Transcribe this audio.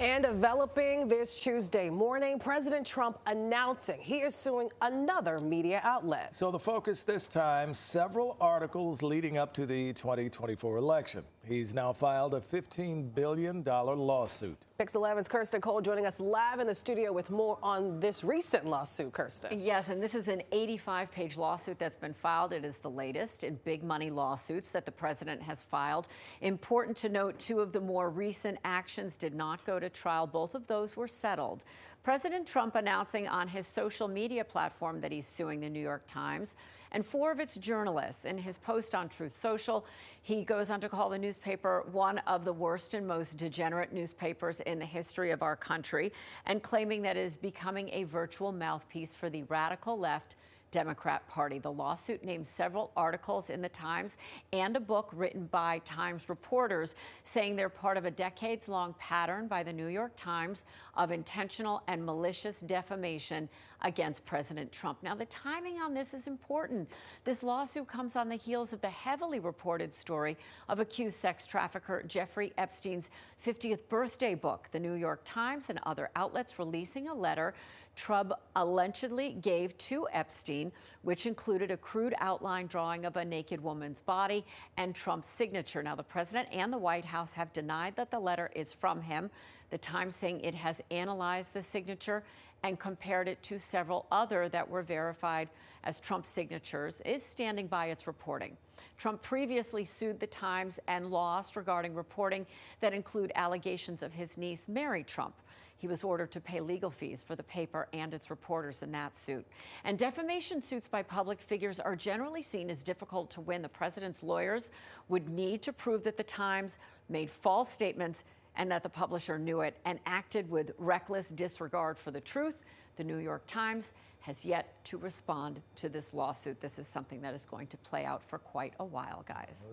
And developing this Tuesday morning, President Trump announcing he is suing another media outlet. So the focus this time, several articles leading up to the 2024 election. He's now filed a $15 billion lawsuit. Pix 11's Kirsten Cole joining us live in the studio with more on this recent lawsuit, Kirsten. Yes, and this is an 85-page lawsuit that's been filed. It is the latest in big money lawsuits that the president has filed. Important to note, two of the more recent actions did not go to trial. Both of those were settled. President Trump announcing on his social media platform that he's suing the New York Times and four of its journalists. In his post on Truth Social, he goes on to call the newspaper one of the worst and most degenerate newspapers in the history of our country, and claiming that it is becoming a virtual mouthpiece for the radical left Democrat Party. The lawsuit names several articles in the Times and a book written by Times reporters saying they're part of a decades-long pattern by the New York Times of intentional and malicious defamation against President Trump. Now, the timing on this is important. This lawsuit comes on the heels of the heavily reported story of accused sex trafficker Jeffrey Epstein's 50th birthday book. The New York Times and other outlets releasing a letter Trump allegedly gave to Epstein, which included a crude outline drawing of a naked woman's body and Trump's signature. Now, the president and the White House have denied that the letter is from him. The Times saying it has analyzed the signature and compared it to several other that were verified as Trump's signatures, is standing by its reporting. Trump previously sued the Times and lost regarding reporting that include allegations of his niece, Mary Trump. He was ordered to pay legal fees for the paper and its reporters in that suit. And defamation suits by public figures are generally seen as difficult to win. The president's lawyers would need to prove that the Times made false statements and that the publisher knew it and acted with reckless disregard for the truth. The New York Times has yet to respond to this lawsuit. This is something that is going to play out for quite a while, guys.